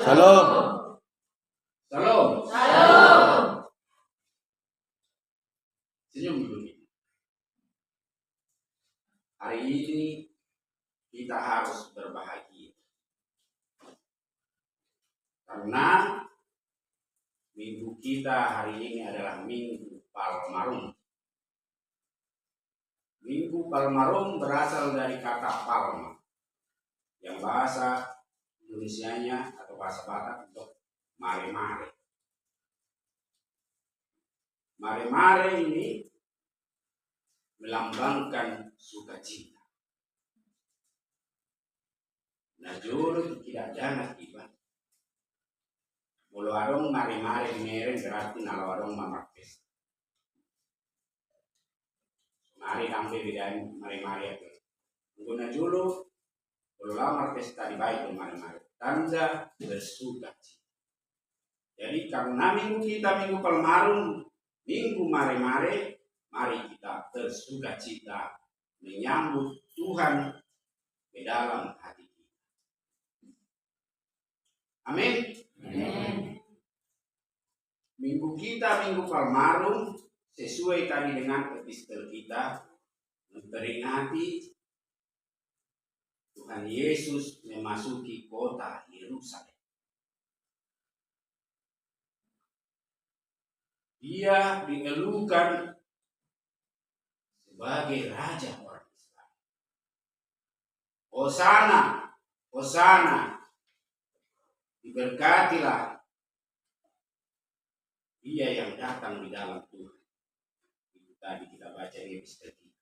Shalom. Shalom. Shalom. Senyum dulu. Hari ini kita harus berbahagia. Karena minggu kita hari ini adalah Minggu Palmarum. Minggu Palmarum berasal dari kata palma, yang bahasa Indonesianya atau bahasa Batak untuk mare-mare. Mare-mare ini melambangkan sukacita. Nah, juru tidak jangan tiba. Mulu adong mare-mare mereng berarti nalo adong mamakes. Mari kampe bedain mare-mare itu. Guna julu mulu lamar pesta di baik mare-mare. Tanda bersukacita. Jadi karena minggu kita Minggu Palmarum, Minggu mare-mare, mari kita bersukacita menyambut Tuhan di dalam hati kita. Amin. Amin. Minggu kita Minggu Palmarum sesuai tadi dengan epistel kita memperingati Tuhan Yesus memasuki kota Yerusalem. Dia dielukan sebagai Raja orang Israel. Hosana, Hosana, diberkatilah dia yang datang di dalam Tuhan. Itu tadi kita baca di episode kita.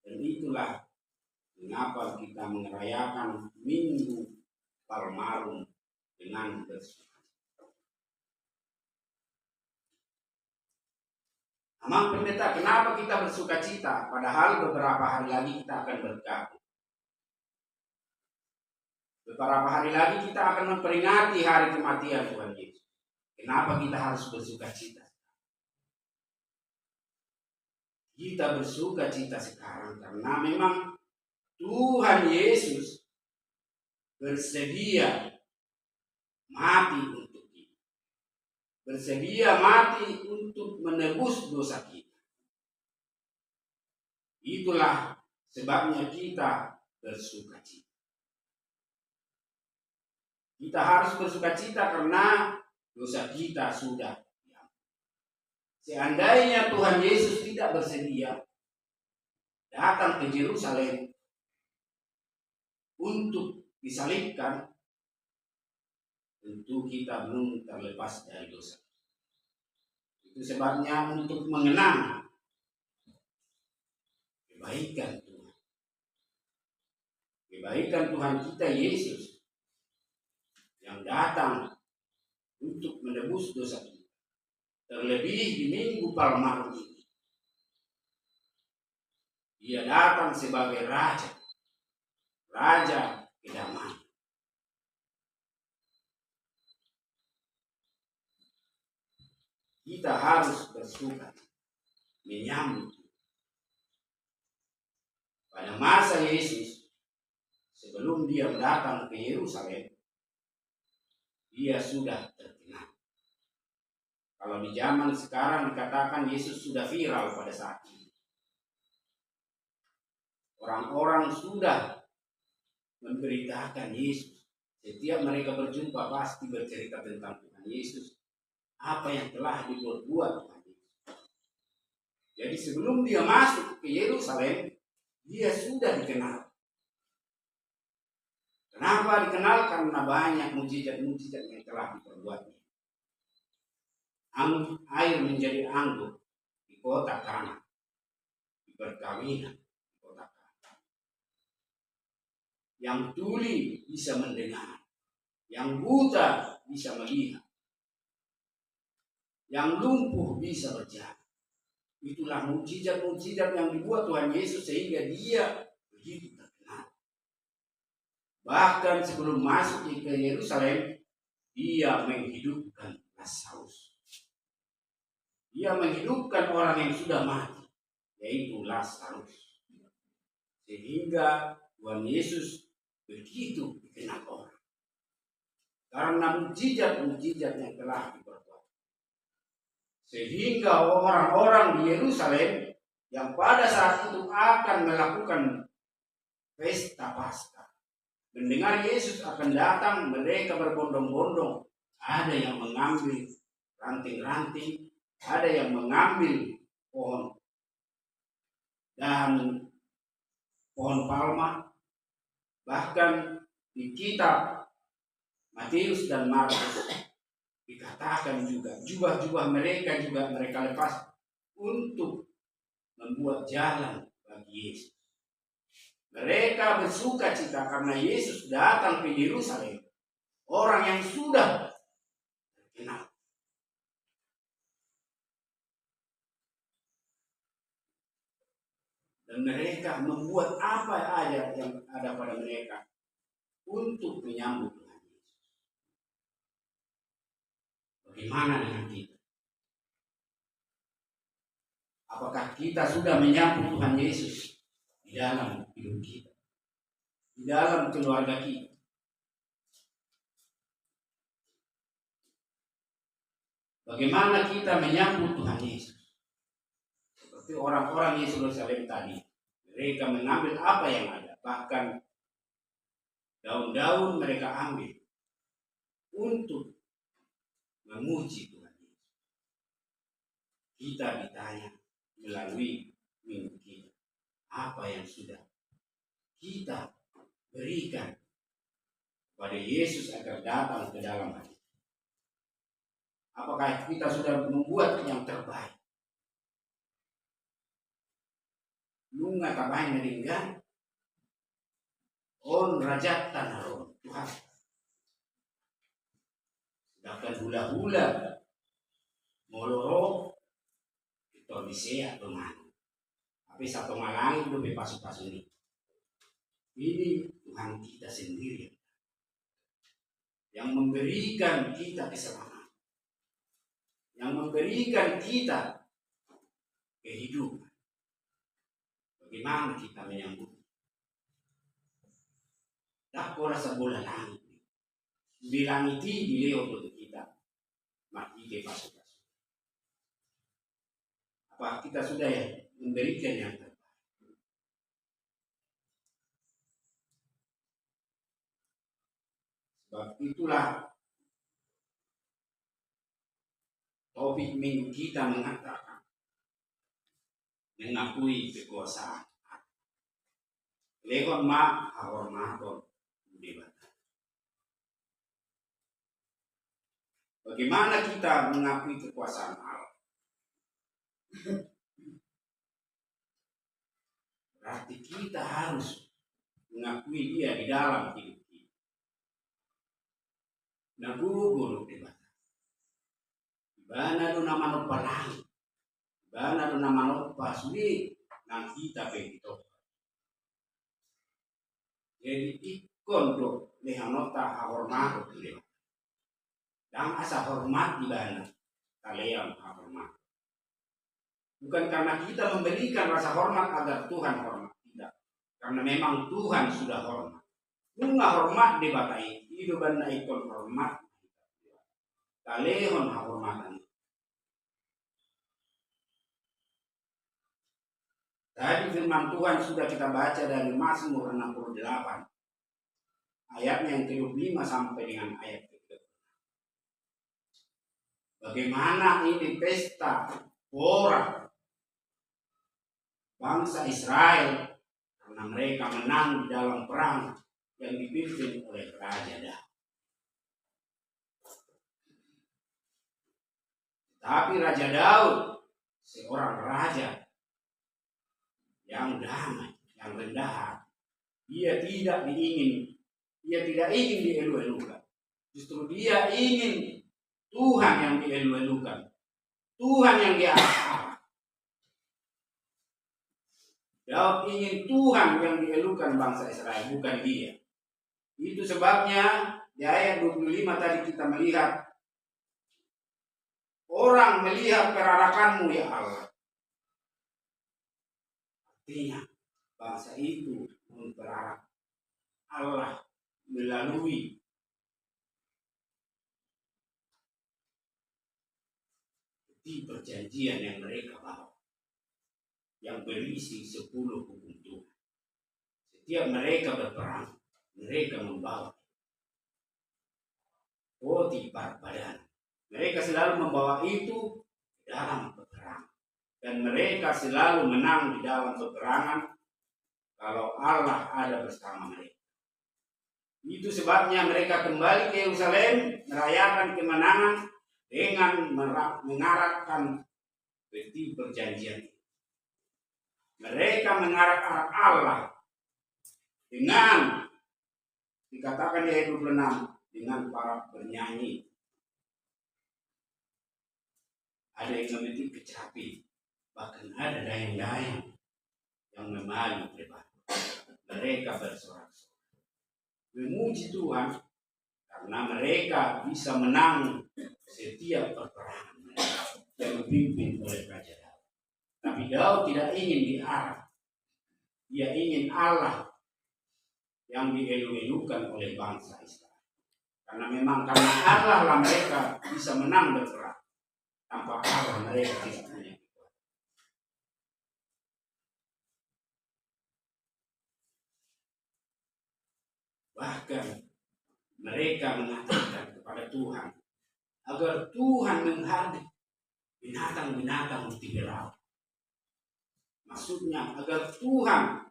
Dan itulah mengapa kita merayakan Minggu Palmarum dengan bersukacita. Amang pendeta, kenapa kita bersukacita? Padahal beberapa hari lagi kita akan bergabung. Beberapa hari lagi kita akan memperingati hari kematian Tuhan Yesus. Kenapa kita harus bersukacita? Kita bersukacita sekarang karena memang Tuhan Yesus bersedia mati untuk kita. Bersedia mati untuk menebus dosa kita. Itulah sebabnya kita bersukacita. Kita harus bersukacita karena dosa kita sudah diampuni. Seandainya Tuhan Yesus tidak bersedia datang ke Yerusalem untuk disalibkan, tentu kita belum terlepas dari dosa. Itu sebabnya untuk mengenang kebaikan Tuhan. Kebaikan Tuhan kita Yesus yang datang untuk menebus dosa kita. Terlebih di Minggu Palmarum ini. Dia datang sebagai Raja. Raja kedamaian. Kita harus bersuka menyambut. Pada masa Yesus, sebelum dia datang ke Yerusalem, dia sudah terkenal. Kalau di zaman sekarang dikatakan Yesus sudah viral pada saat ini. Orang-orang sudah memberitakan Yesus. Setiap mereka berjumpa pasti bercerita tentang Tuhan Yesus. Apa yang telah dibuat Tuhan Yesus. Jadi sebelum dia masuk ke Yerusalem, dia sudah dikenal. Kenapa dikenal? Karena banyak mujizat-mujizat yang telah diperbuatnya. Air menjadi anggur di kota Kana. Di perkawinan di kota Kana. Yang tuli bisa mendengar. Yang buta bisa melihat. Yang lumpuh bisa berjalan. Itulah mujizat-mujizat yang dibuat Tuhan Yesus sehingga dia begitu terkenal. Bahkan sebelum masuk ke Yerusalem, dia menghidupkan Lazarus. Dia menghidupkan orang yang sudah mati, yaitu Lazarus. Sehingga Tuhan Yesus begitu dikenal orang. karena mukjizat-mukjizat yang telah diperbuat. Sehingga orang-orang di Yerusalem yang pada saat itu akan melakukan pesta Paskah, mendengar Yesus akan datang, mereka berbondong-bondong. Ada yang mengambil ranting-ranting, ada yang mengambil pohon dahan pohon palma. Bahkan di kitab Matius dan Markus dikatakan juga jubah-jubah mereka juga mereka lepas untuk membuat jalan bagi Yesus. Mereka bersuka cita karena Yesus datang ke Yerusalem, orang yang sudah terkenal. Dan mereka membuat apa aja yang ada pada mereka untuk menyambut Tuhan Yesus. Bagaimana dengan kita? Apakah kita sudah menyambut Tuhan Yesus di dalam hidup kita, di dalam keluarga kita? Bagaimana kita menyambut Tuhan Yesus? Seperti orang-orang Yerusalem tadi, mereka mengambil apa yang ada, bahkan daun-daun mereka ambil untuk memuji Tuhan Yesus. Kita ditanya melalui minggu kita, apa yang sudah kita berikan kepada Yesus agar datang ke dalam hati? Apakah kita sudah membuat yang terbaik? Lunga kabahin meninggal, on rajat tanah roh Tuhan. Sedangkan hula-hula moloro itu bisa teman. Tapi satu malang itu bepas-pas ini. Ini Tuhan kita sendiri yang memberikan kita keselamatan, yang memberikan kita kehidupan. Bagaimana kita menyambut? Tak rasa bola langit. Bilang itu beliau untuk kita. Mati ke pas-pas. Apa kita sudah ya memberikan yang terbaik? Sebab itulah topik minggu kita mengatakan mengakui kekuasaan. Lewat ma hormaton debat. Bagaimana kita mengakui kekuasaan Allah? Berarti kita harus mengakui Dia di dalam hidup kita. Nah, guru debat. Bana do nama palang. Bana do nama pasuli nang kita begitu. Jadi ikon do lehanota hormat do. Dan asa hormat di bana kalian hormat. Bukan karena kita memberikan rasa hormat agar Tuhan hormat, tidak. Karena memang Tuhan sudah hormat. Bunga hormat di batai itu bana ikon hormat. Kalian hormatan. Tadi firman Tuhan sudah kita baca dari Mazmur 68. Ayatnya yang ke-25 sampai dengan ayat ke-30. Bagaimana ini pesta orang bangsa Israel karena mereka menang di dalam perang yang dipimpin oleh Raja Daud. Tapi Raja Daud seorang raja yang damai, yang rendah hati. Dia tidak ingin dielu-elukan. Justru dia ingin Tuhan yang dielu-elukan. Tuhan yang diarahkan. Daud ingin Tuhan yang dielukan bangsa Israel, bukan dia. Itu sebabnya di ayat 25 tadi kita melihat orang melihat perarakanmu ya Allah. Artinya bangsa itu memperarak Allah melalui peti perjanjian yang mereka bawa, yang berisi 10 hukum Tuhan. Setiap mereka berperang, mereka membawa poti badan. Mereka selalu membawa itu dalam peperangan. Dan mereka selalu menang di dalam peperangan kalau Allah ada bersama mereka. Itu sebabnya mereka kembali ke Yerusalem merayakan kemenangan dengan mengarakkan peti perjanjian. Mereka mengarak-arak Allah dengan, dikatakan di ayat 26, dengan para bernyanyi. Ada yang memetik kecapi, bahkan ada dayang-dayang yang memalu berbatu. Mereka bersorak-sorak, memuji Tuhan karena mereka bisa menang setiap peperangan yang dipimpin oleh Raja Daud. Tapi Daud tidak ingin diarak. Dia ingin Allah yang dielu-elukan oleh bangsa Israel. Karena memang karena Allah lah mereka bisa menang berperang. Tanpa Allah mereka tidak punya kekuatan. Bahkan mereka mengatakan kepada Tuhan agar Tuhan menghardik binatang-binatang di tepi laut. Maksudnya agar Tuhan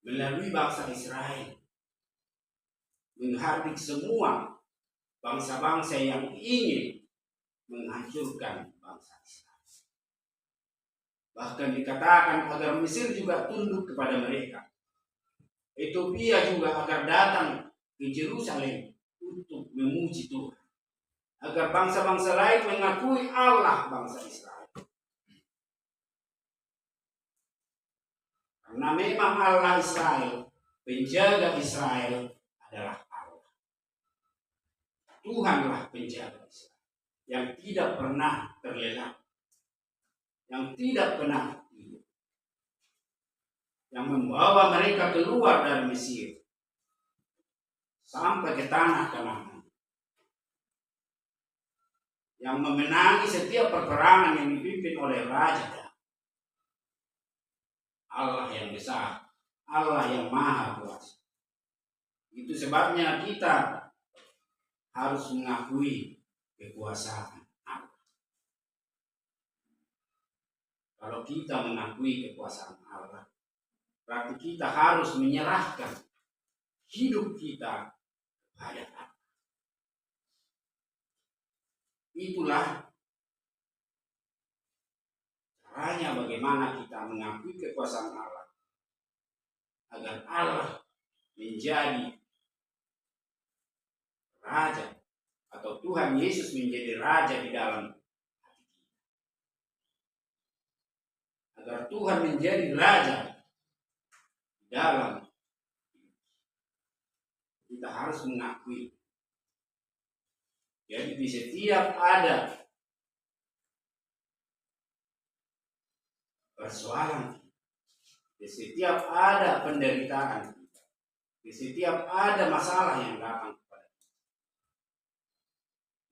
melalui bangsa Israel menghardik semua bangsa-bangsa yang ingin menghancurkan bangsa Israel. Bahkan dikatakan agar Mesir juga tunduk kepada mereka. Ethiopia juga agar datang ke Yerusalem untuk memuji Tuhan. Agar bangsa-bangsa lain mengakui Allah bangsa Israel. Karena memang Allah Israel, penjaga Israel adalah Allah. Tuhanlah penjaga Israel yang tidak pernah terlelap, yang tidak pernah tidur, yang membawa mereka keluar dari Mesir sampai ke tanah Kanaan, yang memenangi setiap peperangan yang dipimpin oleh Raja Daud. Allah yang besar, Allah yang maha kuasa. Itu sebabnya kita harus mengakui kekuasaan Allah. Kalau kita mengakui kekuasaan Allah, berarti kita harus menyerahkan hidup kita kepada Allah. Itulah caranya bagaimana kita mengakui kekuasaan Allah, agar Allah menjadi Raja, atau Tuhan Yesus menjadi Raja di dalam hati kita. Agar Tuhan menjadi Raja di dalam kita harus mengakui. Jadi di setiap ada persoalan, di setiap ada penderitaan, di setiap ada masalah yang datang kepada kita,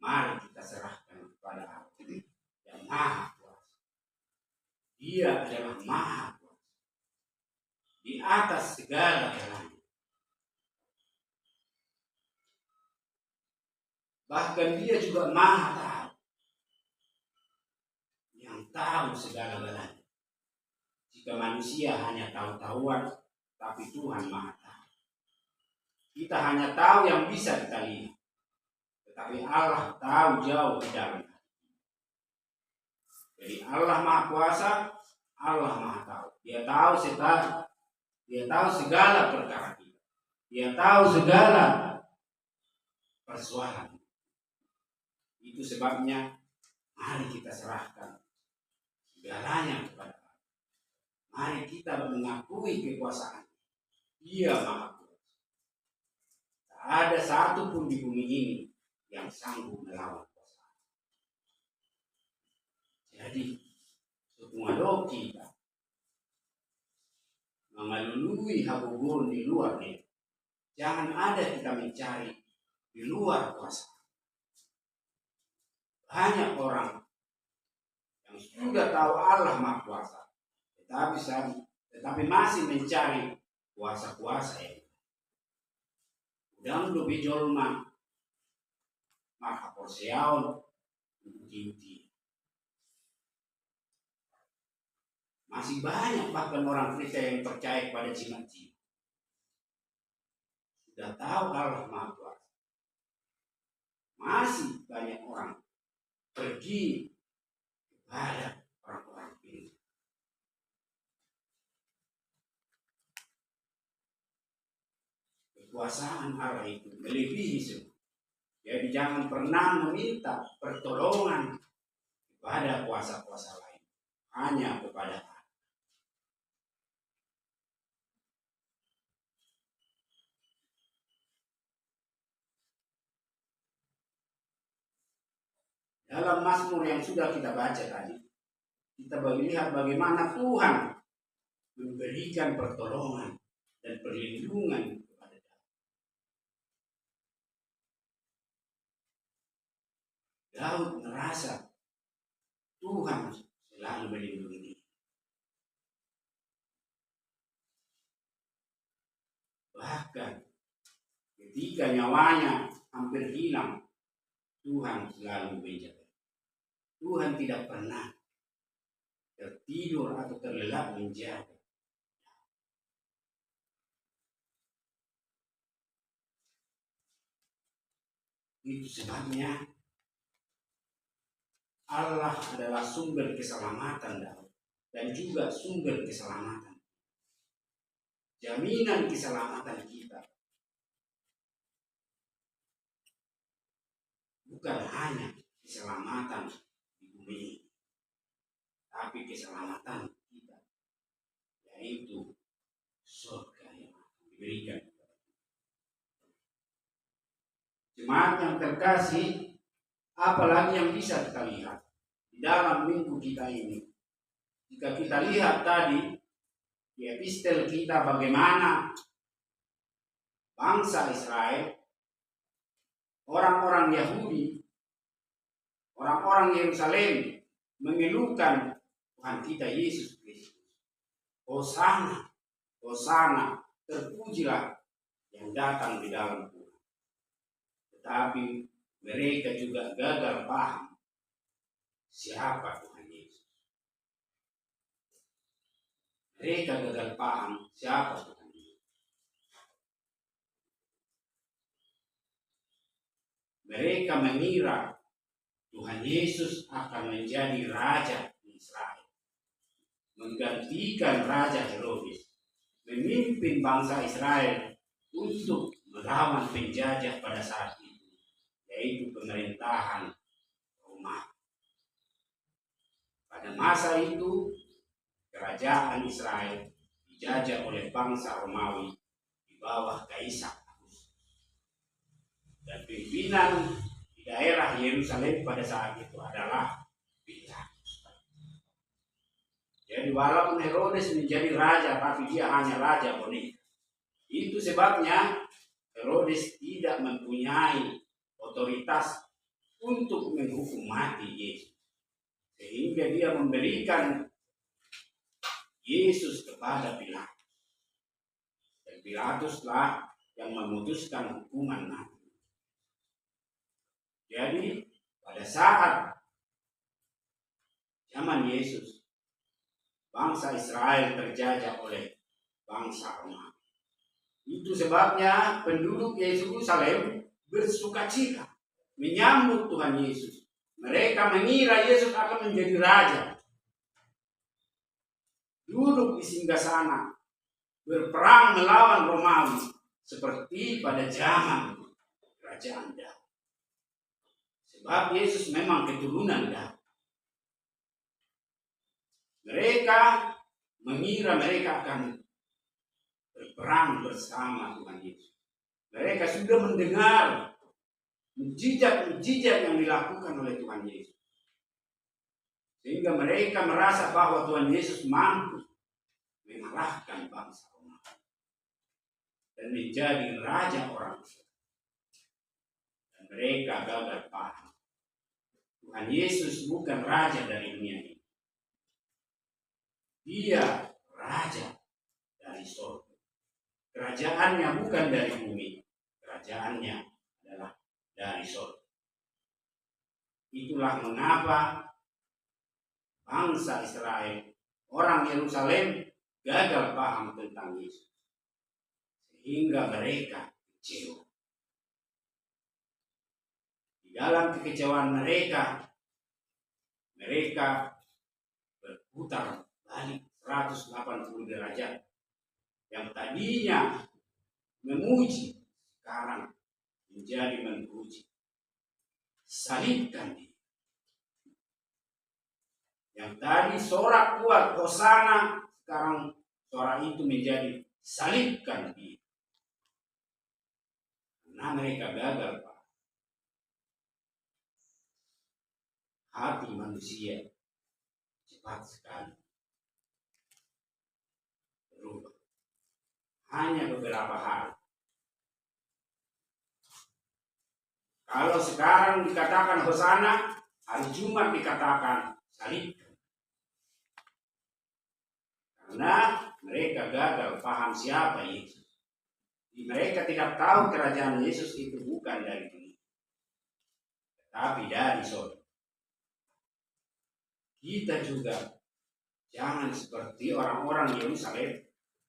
mari kita serahkan kepada Allah yang maha kuasa. Dia adalah maha kuasa di atas segala-galanya. Bahkan dia juga maha tahu, yang tahu segala-galanya. Jika manusia hanya tahu-tahuan, tapi Tuhan maha tahu. Kita hanya tahu yang bisa kita lihat, tetapi Allah tahu jauh di dalam hati. Jadi Allah maha kuasa, Allah maha tahu. Dia tahu segala, dia tahu segala perkara kita. Dia tahu segala persoalan. Itu sebabnya mari kita serahkan segalanya kepada Allah. Mari kita mengakui kekuasaan. Dia maha kuasa. Tak ada satu pun di bumi ini yang sanggup melawan kuasa. Jadi semua doa kita melalui habubur di luar ini. Jangan ada kita mencari di luar kuasa. Banyak orang sudah tahu Allah Maha Kuasa, tetapi masih mencari kuasa-kuasa yang udang lebih jolma maka porsiaun uti-uti. Masih banyak bahkan orang Kristen yang percaya pada jimat-jimat. Sudah tahu Allah Maha Kuasa. Masih banyak orang pergi kepada orang-orang pintar. Kekuasaan Allah itu melebihi semua. Jadi jangan pernah meminta pertolongan kepada kuasa-kuasa lain. Hanya kepada Allah. Dalam Mazmur yang sudah kita baca tadi, kita melihat bagaimana Tuhan memberikan pertolongan dan perlindungan kepada Daud. Daud merasa Tuhan selalu melindungi dia. Bahkan ketika nyawanya hampir hilang, Tuhan selalu menjaga. Tuhan tidak pernah tertidur atau terlelap menjaga. Itu sebabnya Allah adalah sumber keselamatan Daud dan juga sumber keselamatan. Jaminan keselamatan kita bukan hanya keselamatan di bumi, tapi keselamatan kita, yaitu surga yang akan diberikan. Jemaat yang terkasih, apalagi yang bisa kita lihat di dalam minggu kita ini? Jika kita lihat tadi di epistel kita bagaimana bangsa Israel, orang-orang Yahudi, orang-orang Yerusalem mengeluhkan Tuhan kita Yesus Kristus. Hosana, Hosana, terpujilah yang datang di dalam Tuhan. Tetapi mereka juga gagal paham siapa Tuhan Yesus. Mereka gagal paham siapa Tuhan Yesus. Mereka mengira Tuhan Yesus akan menjadi raja di Israel, menggantikan Raja Herodes, memimpin bangsa Israel untuk melawan penjajah pada saat itu, yaitu pemerintahan Romawi. Pada masa itu, kerajaan Israel dijajah oleh bangsa Romawi di bawah Kaisar Agustus. Dan pimpinan di daerah Yerusalem pada saat itu adalah Pilatus. Jadi walaupun Herodes menjadi raja, tapi dia hanya raja boneka. Itu sebabnya Herodes tidak mempunyai otoritas untuk menghukum mati Yesus. Sehingga dia memberikan Yesus kepada Pilatus. Dan Pilatuslah yang memutuskan hukuman mati. Jadi pada saat zaman Yesus, bangsa Israel terjajah oleh bangsa Romawi. Itu sebabnya penduduk Yerusalem bersukacita menyambut Tuhan Yesus. Mereka mengira Yesus akan menjadi raja, duduk di singgasana, berperang melawan Romawi seperti pada zaman kerajaan Daud. Sebab Yesus memang keturunan Daud. Mereka mengira mereka akan berperang bersama Tuhan Yesus. Mereka sudah mendengar mujizat-mujizat yang dilakukan oleh Tuhan Yesus. Sehingga mereka merasa bahwa Tuhan Yesus mampu mengalahkan bangsa Romawi dan menjadi raja orang Israel. Dan mereka gagal paham. Tuhan Yesus bukan raja dari dunia ini. Dia raja dari surga. Kerajaannya bukan dari bumi. Kerajaannya adalah dari surga. Itulah mengapa bangsa Israel, orang Yerusalem, gagal paham tentang Yesus. Sehingga mereka kecewa. Di dalam kekecewaan mereka berputar balik 180 derajat. Yang tadinya memuji, sekarang menjadi memuji. Salibkan dia. Yang tadi sorak kuat hosana, sekarang sorak itu menjadi salibkan dia. Karena mereka gagal, Pak. Hati manusia cepat sekali berubah. Hanya beberapa hari. Kalau sekarang dikatakan hosana, hari Jumat dikatakan salibkan. Karena mereka gagal paham siapa Yesus. Mereka tidak tahu kerajaan Yesus itu bukan dari dunia, tapi dari surga. Kita juga jangan seperti orang-orang Yerusalem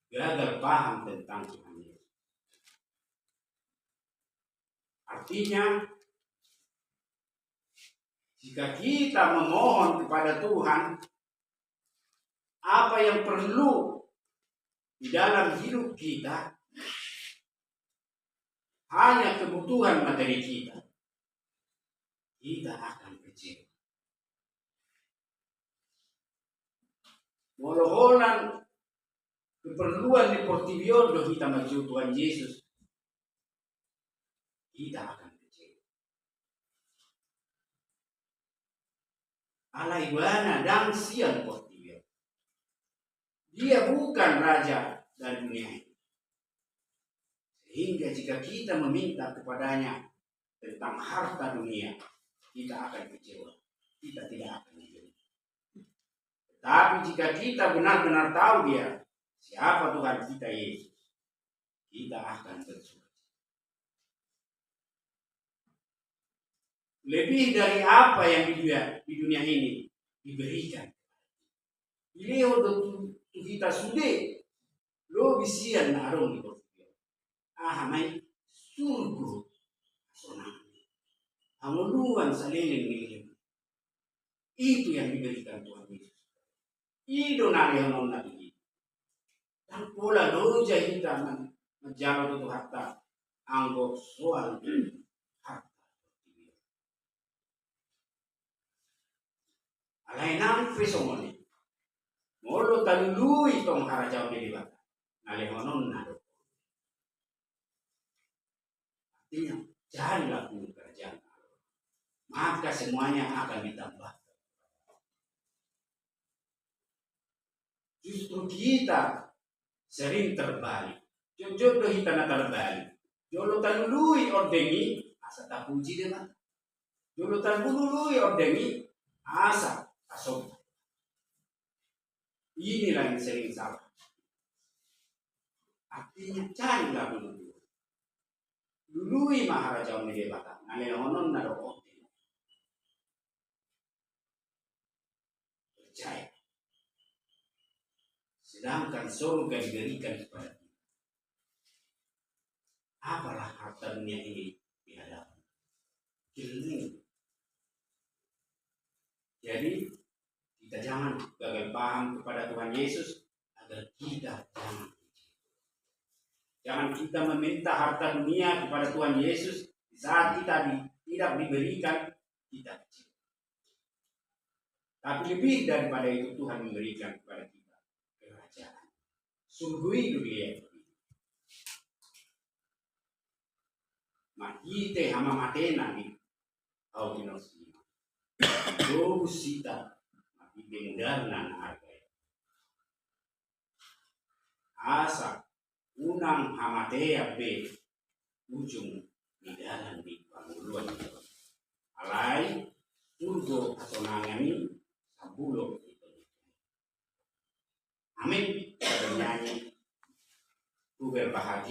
gagal paham tentang Tuhan Yesus. Artinya, jika kita memohon kepada Tuhan, apa yang perlu di dalam hidup kita, hanya kebutuhan materi kita akan kecewa. Moloholan keperluan di Portiviodo kita maju Tuhan Yesus, kita akan kecewa. Alaibana dan sian Portiviodo. Dia bukan raja dari dunia ini. Sehingga jika kita meminta kepadanya tentang harta dunia, kita akan kecewa. Kita tidak akan kecewa. Tapi jika kita benar-benar tahu dia, siapa Tuhan kita Yesus, kita akan bersuka. Lebih dari apa yang di dunia ini diberikan. Ileo do kita sudah lo bisian narong di Portugal. Mai surgo sonang. Amuluan salilin milim. Itu yang diberikan Tuhan Yesus. Ido nari yang nabi. Dan pula doja kita menjawab itu harta anggap soal harta. Alai nang fesomoni. Molo talului tong harajau di bata. Nale honon nado. Artinya jangan lakukan kerjaan Allah. Maka semuanya akan ditambah. Justru kita sering terbalik. Jodoh kita nak terbalik. Jolo talului ordengi asa tak puji dia. Jolo talului ordengi asa asok. Inilah yang sering salah. Artinya carilah dulu. Dului Maharaja Omnide Bata. Nalehonon naro ordengi. Percaya. Sedangkan surga diberikan kepada kita. Apalah harta dunia ini di hadapan kita. Jadi kita jangan gagal paham kepada Tuhan Yesus agar kita jangan kita meminta harta dunia kepada Tuhan Yesus di saat kita tidak diberikan kita kecil. Tapi lebih daripada itu Tuhan memberikan kepada kita kerajaan. Surgui dunia. Makite hama matena ni au dinosima. Dobu sita makite mudarna harga. Asa unang hamatea be ujung di dalam di panguluan. Alai surgo asonangani sabulo. Amin. Kita bernyanyi, ku berbahagia.